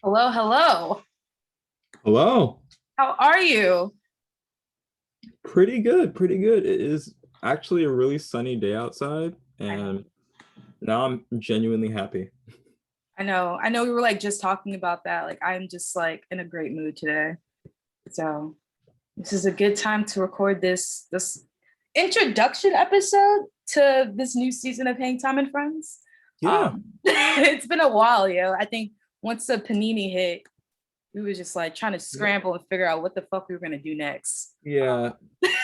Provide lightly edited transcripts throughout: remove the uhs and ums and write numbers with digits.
Hello, hello. Hello. How are you? Pretty good, pretty good. It is actually a really sunny day outside, I know. and now I'm genuinely happy. I know we were like just talking about that. Like I'm just like in a great mood today. So this is a good time to record this introduction episode to this new season of HangTime and Friends. Yeah, It's been a while, yo. I think once the Panini hit, we were just like trying to scramble and figure out what the fuck we were gonna do next. yeah.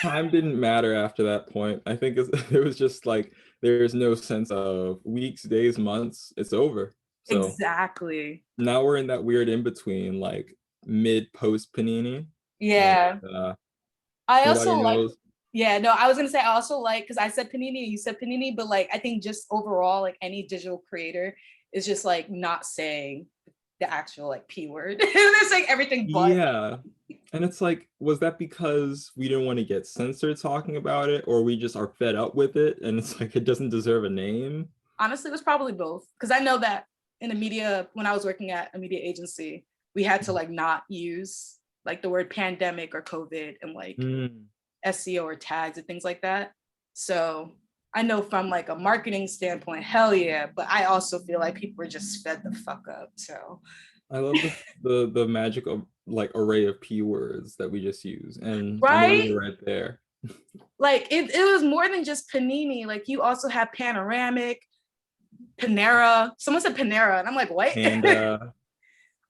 Time didn't matter after that point. I think it was just like there's no sense of weeks, days, months. It's over. So Exactly. now we're in that weird in between, like mid post Panini, and Yeah. uh, I also nobody like, knows. yeah, no, I was gonna say I also like because I said Panini, you said Panini, but like I think just overall, like any digital creator is just like not saying the actual like P word. They're saying everything but. Yeah. And it's like, was that because we didn't want to get censored talking about it, or we just are fed up with it and it's like it doesn't deserve a name? Honestly, it was probably both. Because I know that in the media, when I was working at a media agency, we had to like not use like the word pandemic or COVID and like Mm. SEO or tags and things like that. So I know from like a marketing standpoint, hell yeah, but I also feel like people were just fed the fuck up. So I love the magic of like array of P words that we just use. And I'm a right? little right there. Like it was more than just Panini. Like you also have Panoramic, Panera. Someone said Panera, and I'm like, what? And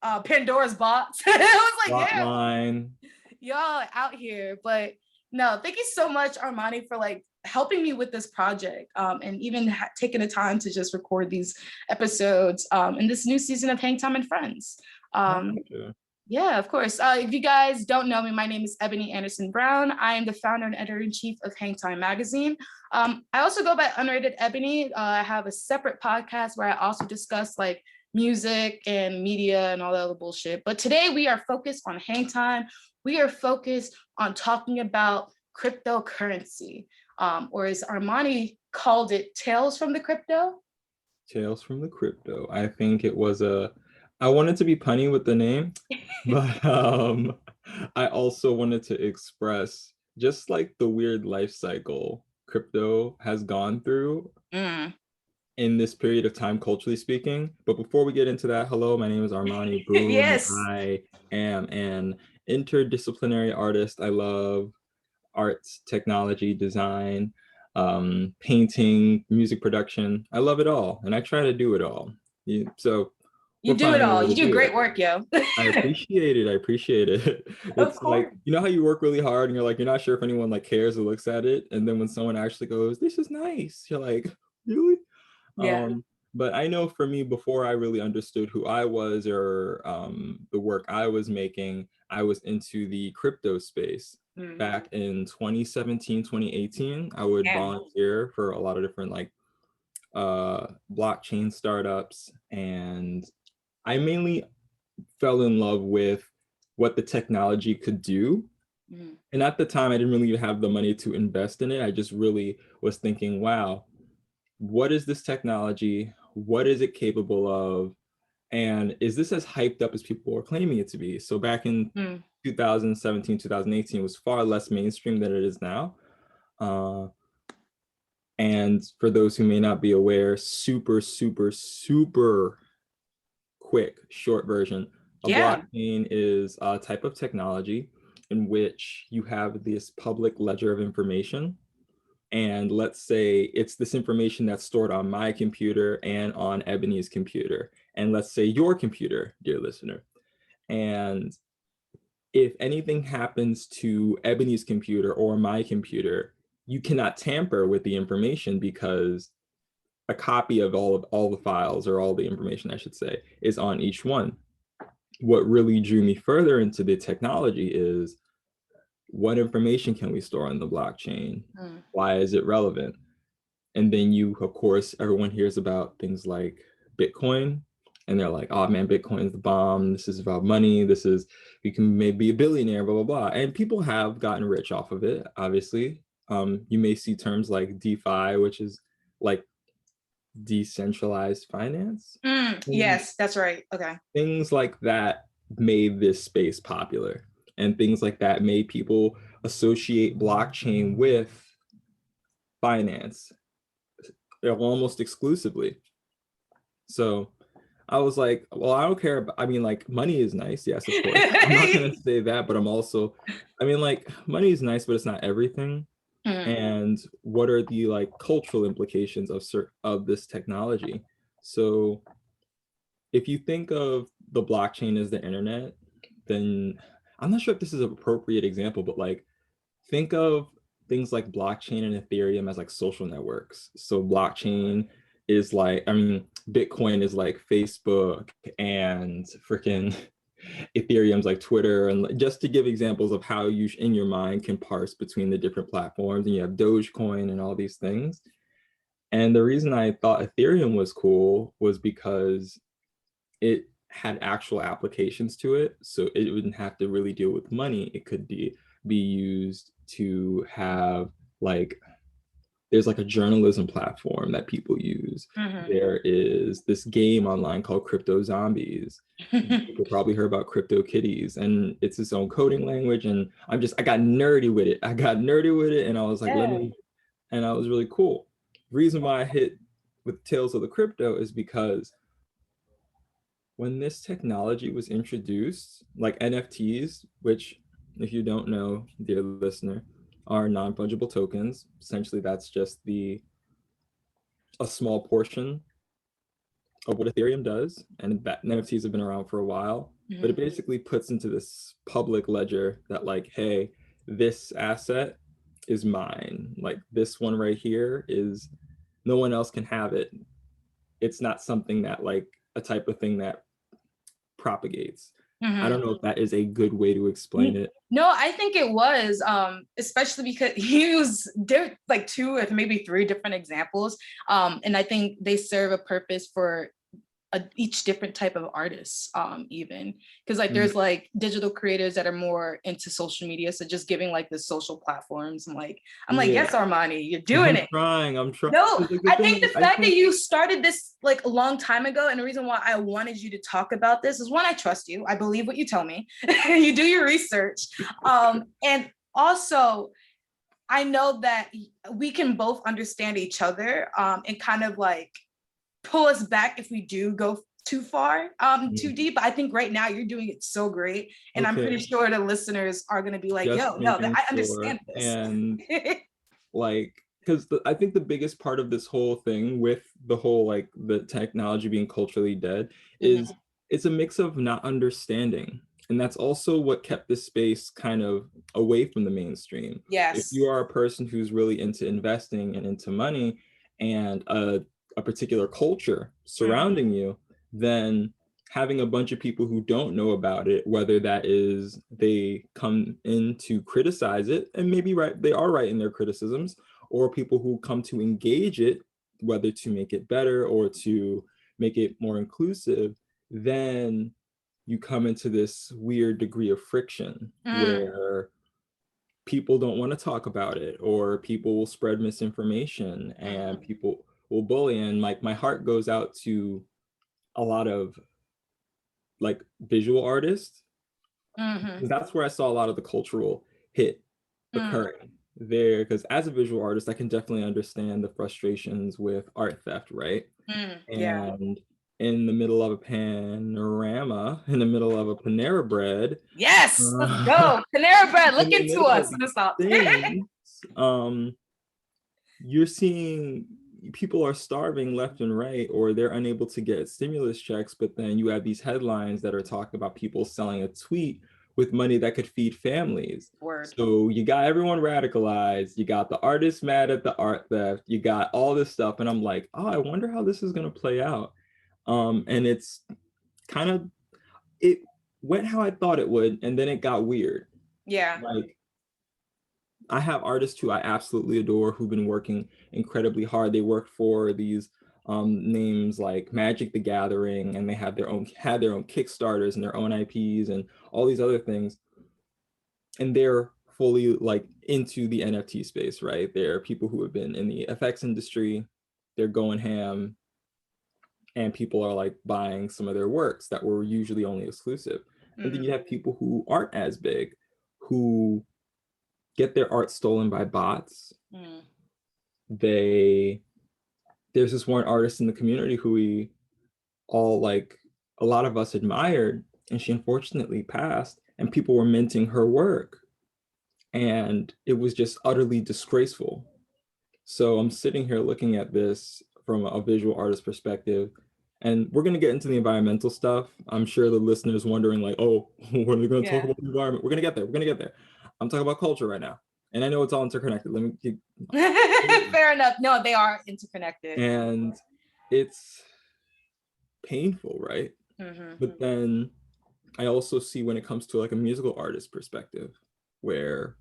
Pandora's box. I was like, plot yeah, line. y'all out here. But no, thank you so much, Armani, for like helping me with this project and even taking the time to just record these episodes in this new season of HangTime and Friends. My Um, pleasure. Yeah, of course. If you guys don't know me, my name is Ebony Anderson-Brown. I am the founder and editor-in-chief of HangTime Magazine. I also go by Unrated Ebony. I have a separate podcast where I also discuss like music and media and all that other bullshit. But today we are focused on HangTime. We are focused on talking about cryptocurrency, or as Armani called it, Tales from the Crypto. Tales from the Crypto. I think it was I wanted to be punny with the name, but I also wanted to express just like the weird life cycle crypto has gone through Mm. in this period of time, culturally speaking. But before we get into that, hello, my name is Armoni Boone. Yes. I am an interdisciplinary artist. I love arts, technology, design, painting, music production. I love it all, and I try to do it all. So You we're do it finding a all. way You to do do great it. work, yo. I appreciate it. I appreciate it. Of It's like, course. you know how you work really hard and you're like, you're not sure if anyone like cares or looks at it. And then when someone actually goes, this is nice, you're like, really? Yeah. But I know for me, before I really understood who I was or the work I was making, I was into the crypto space. Mm. Back in 2017, 2018, I would Damn. volunteer for a lot of different like blockchain startups. And I mainly fell in love with what the technology could do. Mm. And at the time, I didn't really have the money to invest in it. I just really was thinking, wow, what is this technology? What is it capable of? And is this as hyped up as people are claiming it to be? So back in Mm. 2017, 2018 was far less mainstream than it is now. Uh, and for those who may not be aware, super, super, super quick, short version. A Yeah. blockchain is a type of technology in which you have this public ledger of information. And let's say it's this information that's stored on my computer and on Ebony's computer. And let's say your computer, dear listener. And if anything happens to Ebony's computer or my computer, you cannot tamper with the information because a copy of all the files, or all the information I should say, is on each one. What really drew me further into the technology is, what information can we store on the blockchain? Mm. Why is it relevant? And then you, of course, everyone hears about things like Bitcoin, and they're like, oh man, Bitcoin is the bomb. This is about money. This is, you can maybe be a billionaire, blah, blah, blah. And people have gotten rich off of it, obviously. You may see terms like DeFi, which is like decentralized finance. Yes, that's right. Okay. Things like that made this space popular, and things like that made people associate blockchain with finance almost exclusively. So I was like, well, I don't care about, I mean, like, money is nice, yes, of course. I'm not gonna say that, but I'm also, I mean, like, money is nice, but it's not everything. And what are the like cultural implications of this technology? So if you think of the blockchain as the internet, then I'm not sure if this is an appropriate example, but like think of things like blockchain and Ethereum as like social networks. So blockchain is like, I mean, Bitcoin is like Facebook, and freaking Ethereum's like Twitter. And just to give examples of how you in your mind can parse between the different platforms, and you have Dogecoin and all these things. And the reason I thought Ethereum was cool was because it had actual applications to it. So it wouldn't have to really deal with money. It could be used to have like, there's like a journalism platform that people use. There is this game online called Crypto Zombies. People probably heard about Crypto Kitties, and it's its own coding language. And I got nerdy with it. And I was like, and I was really cool. Reason why I hit with Tales of the Crypto is because when this technology was introduced, like NFTs, which if you don't know, dear listener, are non-fungible tokens. Essentially, that's just a small portion of what Ethereum does, and that NFTs have been around for a while. But it basically puts into this public ledger that like, hey, this asset is mine. Like this one right here is, no one else can have it. It's not something that like a type of thing that propagates. I don't know if that is a good way to explain it. No, I think it was, especially because he used like 2 or maybe 3 different examples. And I think they serve a purpose for each different type of artists, even because like there's like digital creators that are more into social media, so just giving like the social platforms. I'm like, yes, Armoni, you're doing it. I'm trying. No, I think the fact that you started this like a long time ago, and the reason why I wanted you to talk about this is, one, I trust you. I believe what you tell me. You do your research, and also I know that we can both understand each other, and kind of like pull us back if we do go too far, too deep. But I think right now you're doing it so great, and I'm pretty sure the listeners are going to be like, yo, no, I understand this. And like, because I think the biggest part of this whole thing with the whole like the technology being culturally dead is it's a mix of not understanding. And that's also what kept this space kind of away from the mainstream. Yes. If you are a person who's really into investing and into money, and a particular culture surrounding you, then having a bunch of people who don't know about it, whether that is they come in to criticize it, and maybe they are right in their criticisms, or people who come to engage it, whether to make it better or to make it more inclusive, then you come into this weird degree of friction where people don't want to talk about it, or people will spread misinformation, and people will bully. And like my heart goes out to a lot of like visual artists. That's where I saw a lot of the cultural hit occurring there, because as a visual artist, I can definitely understand the frustrations with art theft, right? And in the middle of a panorama, in the middle of a Panera Bread. Yes, let's go. Panera Bread, look into us. You're seeing people are starving left and right, or they're unable to get stimulus checks, but then you have these headlines that are talking about people selling a tweet with money that could feed families. So you got everyone radicalized, you got the artists mad at the art theft, you got all this stuff, and I'm like, oh, I wonder how this is going to play out. And it's kind of, it went how I thought it would, and then it got weird. Like, I have artists who I absolutely adore who've been working incredibly hard. They work for these names like Magic the Gathering, and they had their own Kickstarters and their own IPs and all these other things. And they're fully like into the NFT space, right? They're people who have been in the FX industry. They're going ham. and people are like buying some of their works that were usually only exclusive. And then you have people who aren't as big, who get their art stolen by bots. There's this one artist in the community who we all like, a lot of us admired, and she unfortunately passed, and people were minting her work. And it was just utterly disgraceful. So I'm sitting here looking at this from a visual artist perspective, and we're going to get into the environmental stuff. I'm sure the listeners wondering like, oh, when are we going to talk about the environment? We're going to get there. We're going to get there. I'm talking about culture right now. And I know it's all interconnected. Let me keep... Fair enough. No, they are interconnected. And it's painful, right? But then I also see when it comes to like a musical artist perspective, where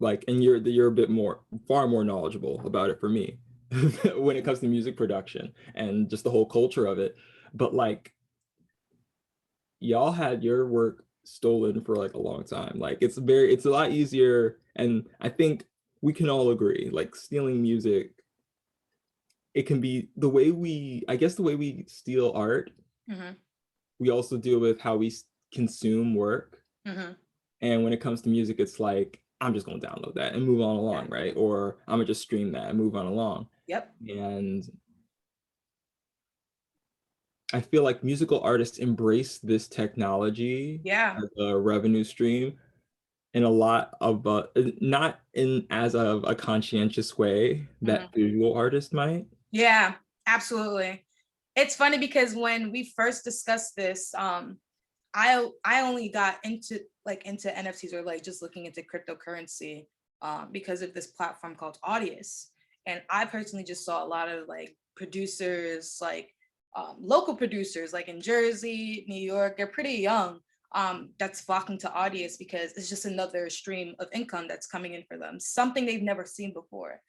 like, and you're a bit more, far more knowledgeable about it for me when it comes to music production and just the whole culture of it. But like, y'all had your work stolen for like a long time. Like it's a lot easier. And I think we can all agree, like stealing music, it can be the way we steal art. We also deal with how we consume work. And when it comes to music, it's like, I'm just going to download that and move on along, right? Or I'm going to just stream that and move on along. And I feel like musical artists embrace this technology as a revenue stream in a lot of, not in as of a conscientious way that visual artists might. Yeah, absolutely. It's funny because when we first discussed this, I only got into NFTs, or like just looking into cryptocurrency because of this platform called Audius. And I personally just saw a lot of like producers, like local producers, like in Jersey, New York, they're pretty young, that's flocking to Audius because it's just another stream of income that's coming in for them, something they've never seen before.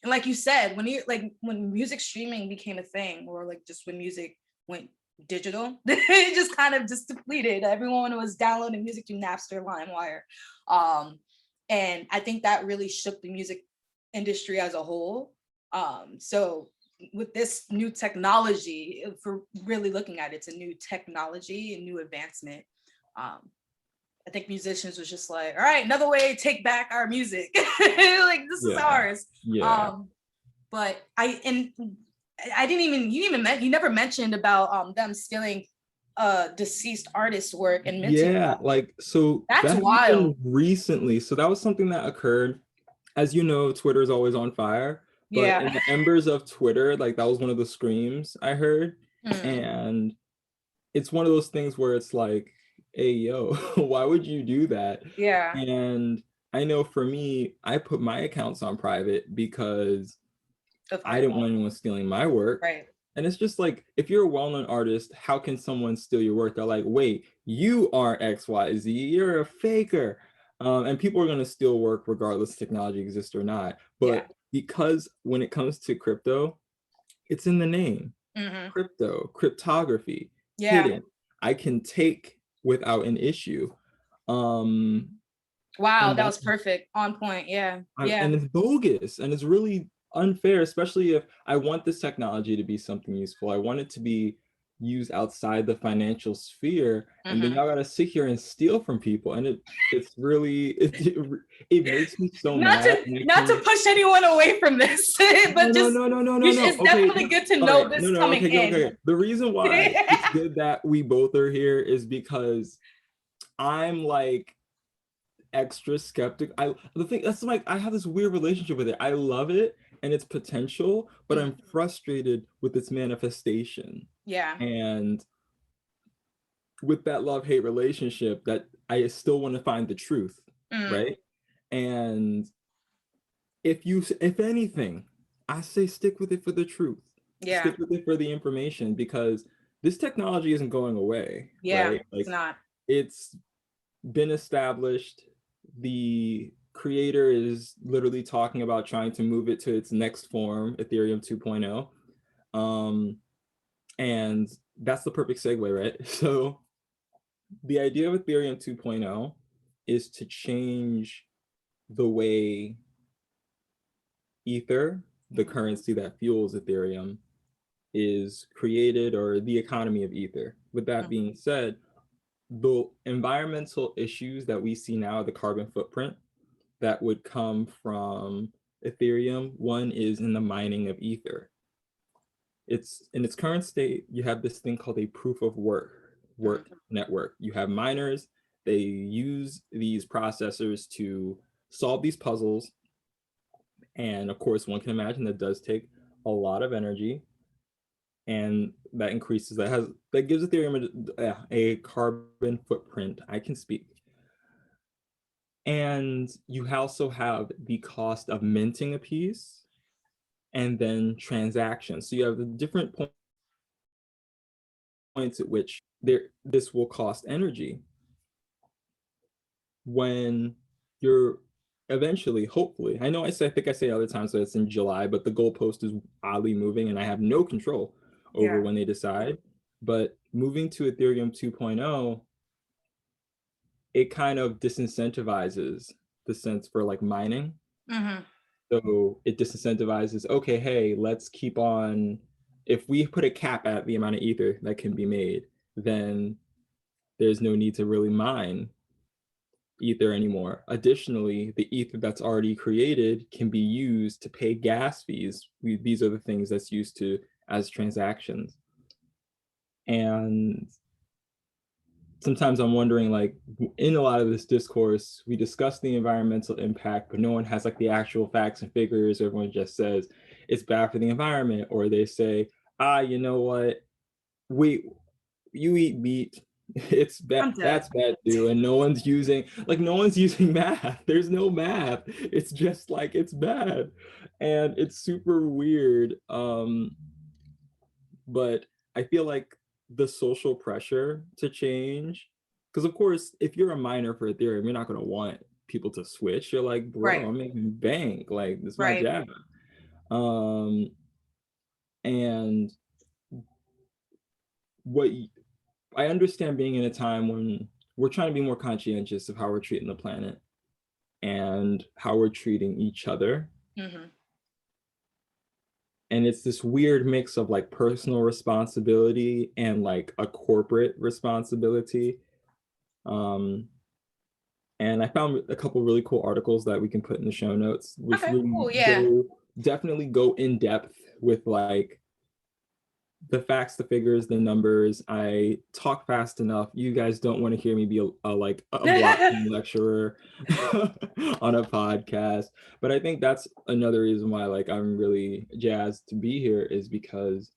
And like you said, when music streaming became a thing, or like just when music went digital, it just kind of just depleted. Everyone was downloading music through Napster, LimeWire. And I think that really shook the music industry as a whole. So with this new technology, for really looking at it, it's a new technology, a new advancement. I think musicians was just like, all right, another way to take back our music. Like, this is ours. But you never mentioned about them stealing deceased artist work and minting them. Like, so that's wild. Recently, so that was something that occurred. As you know, Twitter is always on fire. But in the embers of Twitter, like that was one of the screams I heard. And it's one of those things where it's like, hey, yo, why would you do that? And I know for me, I put my accounts on private because I didn't want anyone stealing my work. And it's just like, if you're a well-known artist, how can someone steal your work? They're like, wait, you aren't XYZ, you're a faker. And people are going to steal work regardless if technology exists or not. But because when it comes to crypto, it's in the name. Crypto, cryptography, hidden. I can take without an issue. Wow, that was perfect. On point. And it's bogus, and it's really unfair, especially if I want this technology to be something useful. I want it to be used outside the financial sphere, and then y'all gotta sit here and steal from people, and it's really it makes me so mad. Not to push anyone away from this, but no. It's definitely good to know this coming in. The reason why it's good that we both are here is because I'm like extra skeptic. I have this weird relationship with it. I love it and its potential, but I'm frustrated with its manifestation. And with that love-hate relationship, that I still want to find the truth, right? And if anything, I say stick with it for the truth. Stick with it for the information, because this technology isn't going away. Right? Like, it's not. It's been established. The creator is literally talking about trying to move it to its next form, Ethereum 2.0. And that's the perfect segue, right? So the idea of Ethereum 2.0 is to change the way Ether the currency that fuels Ethereum is created, or the economy of Ether. With that being said, the environmental issues that we see now, the carbon footprint that would come from Ethereum, one is in the mining of Ether. It's in its current state, you have this thing called a proof of work network. You have miners, they use these processors to solve these puzzles. And of course, one can imagine that does take a lot of energy, and that increases, that gives Ethereum a carbon footprint. I can speak. And you also have the cost of minting a piece and then transactions. So you have the different points at which this will cost energy. When you're eventually, hopefully, I think I say other times that it's in July, but the goalpost is oddly moving and I have no control over when they decide. But moving to Ethereum 2.0, it kind of disincentivizes the sense for like mining. So it disincentivizes, okay, hey, let's keep on, if we put a cap at the amount of Ether that can be made, then there's no need to really mine Ether anymore. Additionally, the Ether that's already created can be used to pay gas fees. These are the things that's used to as transactions. And sometimes I'm wondering, like, in a lot of this discourse, we discuss the environmental impact, but no one has like the actual facts and figures. Everyone just says it's bad for the environment, or they say, you know what, you eat meat, it's bad, that's bad too. And no one's using math. There's no math. It's just like, it's bad. And it's super weird. But I feel like the social pressure to change, because of course, if you're a miner for Ethereum, you're not going to want people to switch. You're like, bro, I'm making bank, like, this is my job. And I understand being in a time when we're trying to be more conscientious of how we're treating the planet and how we're treating each other. And it's this weird mix of like personal responsibility and like a corporate responsibility. And I found a couple really cool articles that we can put in the show notes, which definitely go in depth with like the facts, the figures, the numbers. I talk fast enough. You guys don't want to hear me be a blockchain lecturer on a podcast. But I think that's another reason why like I'm really jazzed to be here, is because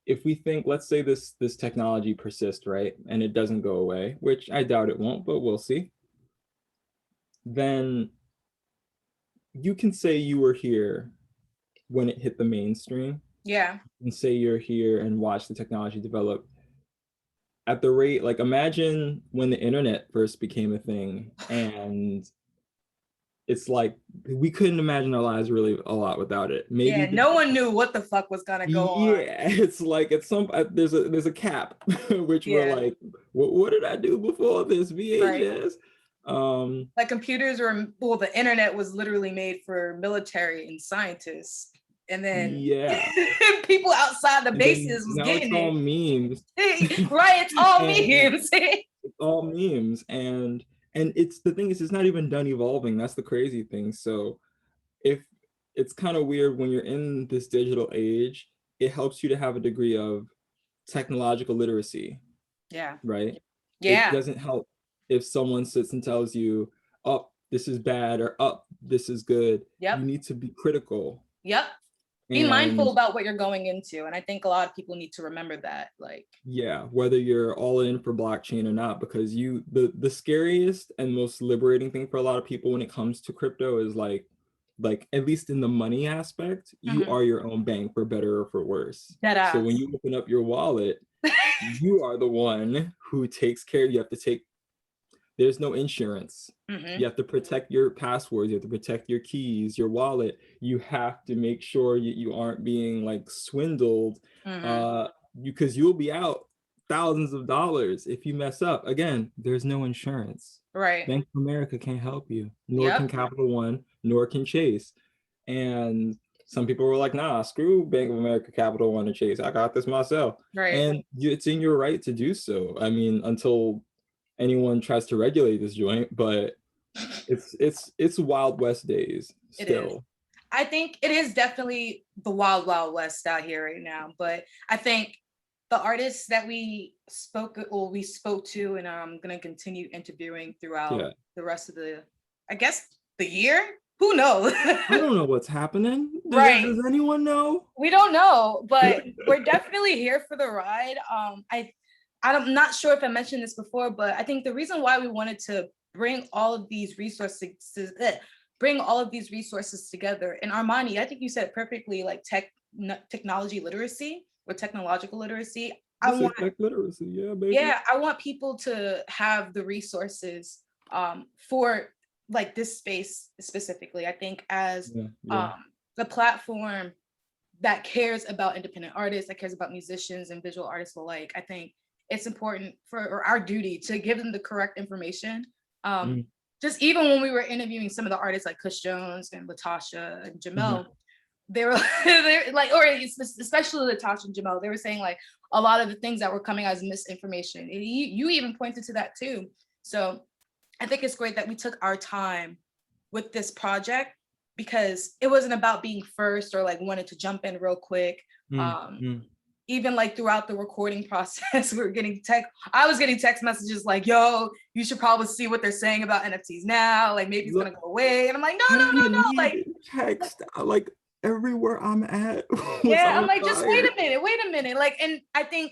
if we think, let's say this technology persists, right, and it doesn't go away, which I doubt it won't, but we'll see, then you can say you were here when it hit the mainstream. And say you're here and watch the technology develop at the rate, like, imagine when the internet first became a thing, and it's like we couldn't imagine our lives really a lot without it. Maybe no one knew what the fuck was gonna go on. It's like at some there's a cap, which we're like, what did I do before this? VHS. Like computers were, well, the internet was literally made for military and scientists. And then people outside the bases was getting it. It's all memes. Right, it's all memes. It's all memes. And it's, the thing is, it's not even done evolving. That's the crazy thing. So if it's kind of weird when you're in this digital age, it helps you to have a degree of technological literacy. Right? It doesn't help if someone sits and tells you, oh, this is bad, or oh, this is good. You need to be critical. Be mindful about what you're going into. And I think a lot of people need to remember that. Like, whether you're all in for blockchain or not, because the scariest and most liberating thing for a lot of people when it comes to crypto is like at least in the money aspect, you are your own bank, for better or for worse. So when you open up your wallet, you are the one who takes care. You have to take, there's no insurance. You have to protect your passwords. You have to protect your keys, your wallet. You have to make sure you aren't being like swindled, because you'll be out thousands of dollars if you mess up. Again, there's no insurance. Bank of America can't help you, nor can Capital One, nor can Chase. And some people were like, nah, screw Bank of America, Capital One, and Chase. I got this myself. Right. And it's in your right to do so. I mean, until anyone tries to regulate this joint, but it's Wild West days still. It is. I think it is definitely the wild, wild west out here right now. But I think the artists that we spoke to, and I'm gonna continue interviewing throughout the rest of the, I guess, the year. Who knows? I don't know what's happening. Does anyone know? We don't know, but we're definitely here for the ride. I'm not sure if I mentioned this before, but I think the reason why we wanted to bring all of these resources together. And Armoni, I think you said perfectly, like technology literacy or technological literacy. Tech literacy, yeah, baby. Yeah, I want people to have the resources for like this space specifically. I think as the platform that cares about independent artists, that cares about musicians and visual artists alike, I think it's important or our duty to give them the correct information. Just even when we were interviewing some of the artists like Kush Jones and Latasha and Jamel, they were like, or especially Latasha and Jamel, they were saying like a lot of the things that were coming as misinformation. You even pointed to that too. So I think it's great that we took our time with this project, because it wasn't about being first or like wanted to jump in real quick. Even like throughout the recording process, I was getting text messages like, yo, you should probably see what they're saying about NFTs now. Like maybe it's gonna go away. And I'm like, no. Like text, like everywhere I'm at. Yeah, I'm like, just wait a minute. Like, and I think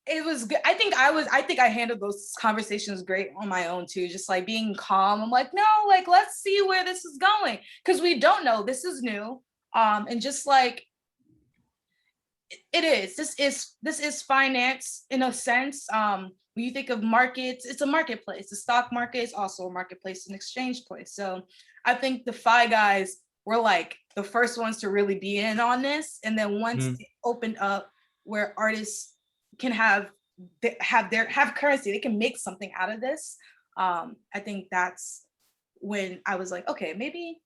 it was good. I think I handled those conversations great on my own too. Just like being calm. I'm like, no, like, let's see where this is going. Cause we don't know, this is new. And just like, this is finance in a sense. When you think of markets, it's a marketplace. The stock market is also a marketplace, an exchange place. So I think the Fi guys were like the first ones to really be in on this. And then once it opened up where artists can have currency, they can make something out of this. I think that's when I was like, okay, maybe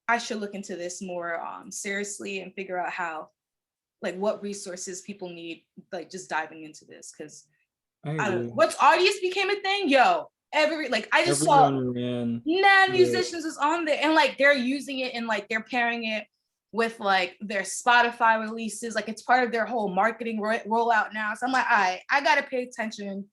I should look into this more seriously and figure out how, like, what resources people need, like just diving into this. Because once audience became a thing, I just saw musicians is on there, and like they're using it and like they're pairing it with like their Spotify releases, like it's part of their whole marketing rollout now. So I'm like, I gotta pay attention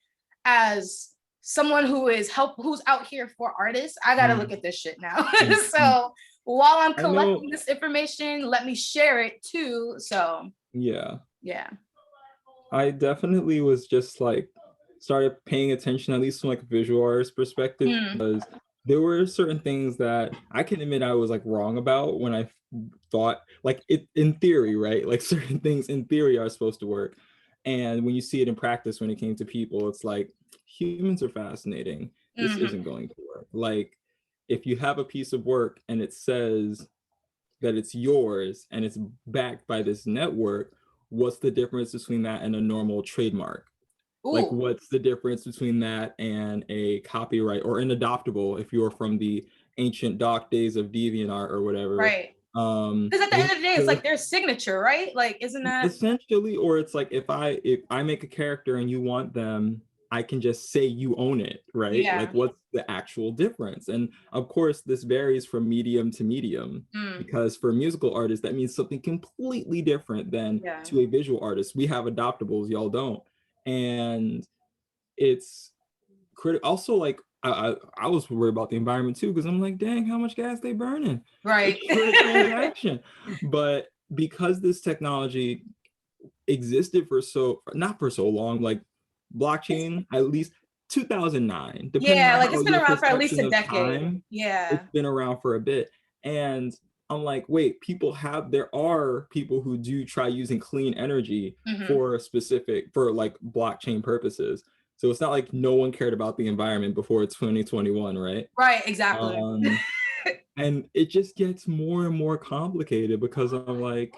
as someone who's out here for artists. I gotta look at this shit now. So while I'm collecting this information, let me share it too. So yeah, I definitely was just like started paying attention, at least from like a visual artist perspective, because there were certain things that I can admit I was like wrong about when I thought like it in theory, right? Like certain things in theory are supposed to work. And when you see it in practice, when it came to people, it's like, humans are fascinating. This isn't going to work. Like if you have a piece of work and it says that it's yours and it's backed by this network, what's the difference between that and a normal trademark? Ooh. Like what's the difference between that and a copyright or an adoptable if you're from the ancient dark days of DeviantArt or whatever? Right. Because at the end of the day, it's like their signature, right? Like, isn't that essentially? Or it's like if I make a character and you want them, I can just say you own it, right? Yeah. Like what's the actual difference? And of course, this varies from medium to medium, because for musical artists, that means something completely different than to a visual artist. We have adoptables, y'all don't. And it's critical. Also, like, I was worried about the environment too, because I'm like, dang, how much gas they burning? Right. Transaction. But because this technology existed not for so long, like blockchain, at least 2009. Yeah, like it's been around for at least a decade. It's been around for a bit. And I'm like, wait, there are people who do try using clean energy for like blockchain purposes. So it's not like no one cared about the environment before 2021, right? Right, exactly. And it just gets more and more complicated because I'm like,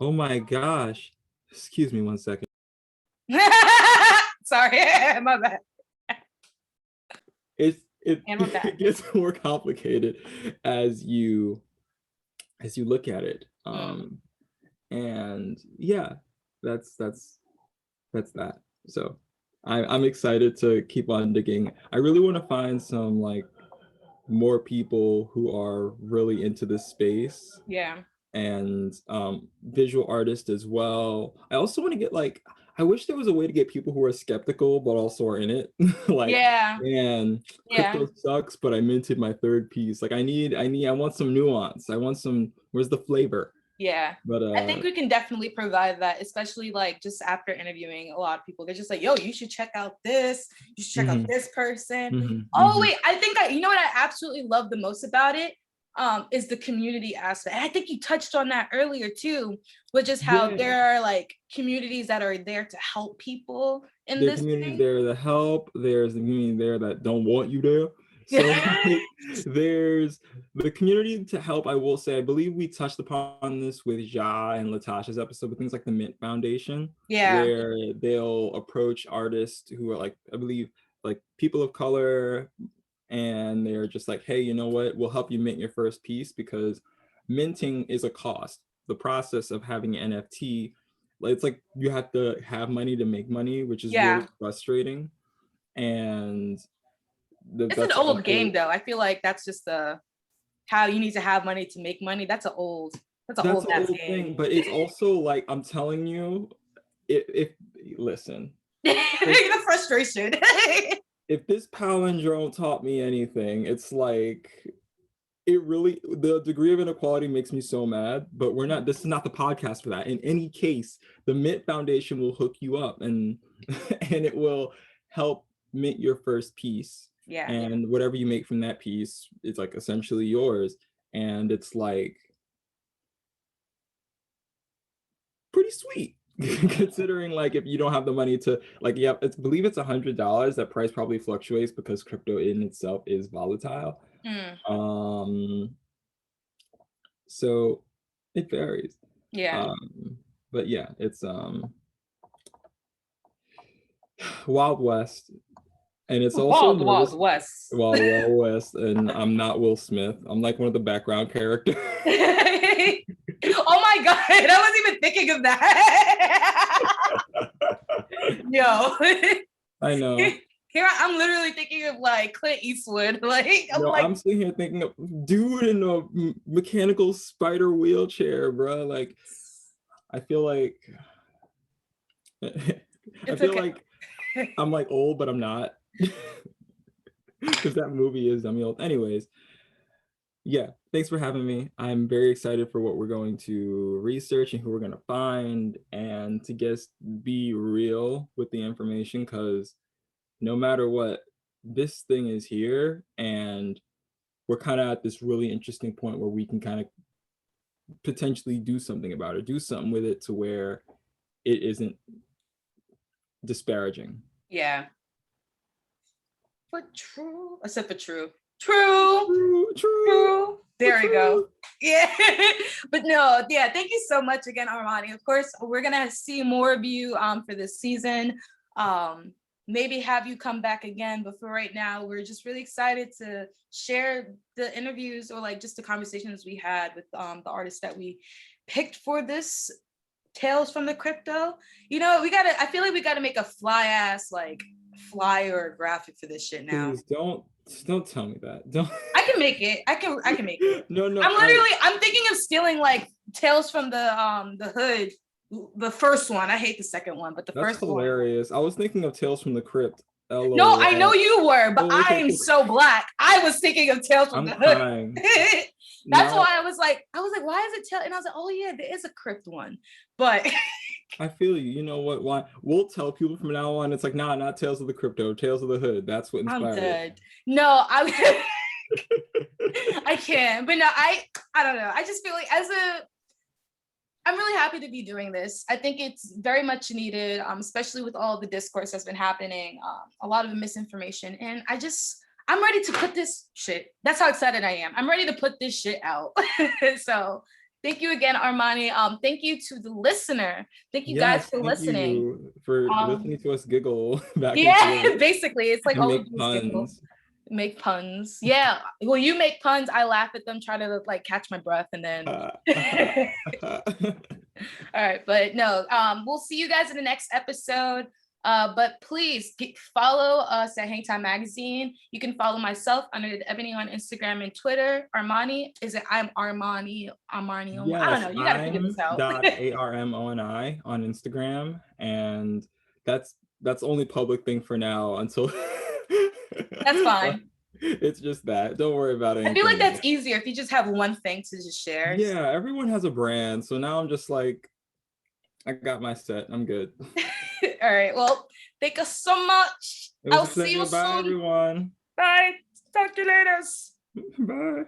oh my gosh. Excuse me 1 second. Sorry, my bad. It gets more complicated as you as you look at it. And yeah, that's that. So I'm excited to keep on digging. I really want to find some like more people who are really into this space. Yeah. And visual artists as well. I also want to get like, I wish there was a way to get people who are skeptical but also are in it. Like, Yeah. man, crypto sucks, but I minted my third piece. Like I want some nuance. I want some, where's the flavor? Yeah. But I think we can definitely provide that, especially like just after interviewing a lot of people. They're just like, yo, you should check out this. You should check out this person. Wait, I think you know what I absolutely love the most about it? Is the community aspect. And I think you touched on that earlier too, with just how there are like communities that are there to help people in this community there to help. There's the community there that don't want you there. So there's the community to help. I will say, I believe we touched upon this with Ja and Latasha's episode, with things like the Mint Foundation, where they'll approach artists who are like, I believe, like people of color, and they're just like, hey, you know what? We'll help you mint your first piece, because minting is a cost. The process of having an NFT, it's like you have to have money to make money, which is really frustrating. And it's an old game though. I feel like that's just how you need to have money to make money. That's an old game. Thing. But it's also like, I'm telling you, if listen, the frustration. If this palindrome taught me anything, it's like, it really, the degree of inequality makes me so mad, but this is not the podcast for that. In any case, the Mint Foundation will hook you up and it will help mint your first piece. Yeah. And whatever you make from that piece is like essentially yours. And it's like pretty sweet. Considering like if you don't have the money to like, I believe it's $100. That price probably fluctuates because crypto in itself is volatile. So it varies. Yeah. But yeah, it's Wild West. And it's also Wild West. Wild West, and I'm not Will Smith. I'm like one of the background characters. Oh my God, I wasn't even thinking of that. Yo. I know. Here I'm literally thinking of like Clint Eastwood. Like I'm sitting here thinking of dude in a mechanical spider wheelchair, bro. Like I feel like like I'm like old, but I'm not. Because that movie is old. Anyways, yeah, thanks for having me. I'm very excited for what we're going to research and who we're going to find, and to just be real with the information, because no matter what, this thing is here, and we're kind of at this really interesting point where we can kind of potentially do something about it, do something with it to where it isn't disparaging. Yeah. But true. Except for true. There we go. Yeah. But no, yeah, thank you so much again, Armoni. Of course, we're gonna see more of you for this season. Maybe have you come back again, but for right now, we're just really excited to share the interviews or like just the conversations we had with the artists that we picked for this Tales from the Crypto. You know, I feel like we gotta make a fly ass like flyer or graphic for this shit now. Please don't tell me that. Don't. I can make it. I can make it. No. I'm thinking of stealing like Tales from the Hood, the first one. I hate the second one, but the first one. That's hilarious. I was thinking of Tales from the Crypt. LOL. No, I know you were, but I am so black. I was thinking of Tales from the Hood. That's why I was like, why is it Tales? And I was like, oh yeah, there is a Crypt one. But I feel you. You know what? Why we'll tell people from now on. It's like, nah, not Tales of the Crypto, Tales of the Hood. That's what inspired I'm dead. It. No, I can't. But no, I don't know. I just feel like I'm really happy to be doing this. I think it's very much needed, especially with all the discourse that's been happening, a lot of the misinformation. And I'm ready to put this shit. That's how excited I am. I'm ready to put this shit out. So thank you again, Armoni. Thank you to the listener. Thank you guys for listening. You for listening to us giggle back. Yeah, basically. It's like all make puns. Make puns. Yeah. Well, you make puns. I laugh at them, try to like catch my breath, and then. All right, but no, we'll see you guys in the next episode. But please follow us at HangTime Magazine. You can follow myself under Ebony on Instagram and Twitter. Armoni, I'm Armoni. Yes, I don't know. You got to figure this out. .armoni on Instagram, and that's only public thing for now until. That's fine. It's just that. Don't worry about it. I feel like that's easier if you just have one thing to just share. Yeah, everyone has a brand, so now I'm just like, I got my set. I'm good. All right. Well, thank you so much. I'll see you soon. Bye, everyone. Bye. Talk to you later. Bye.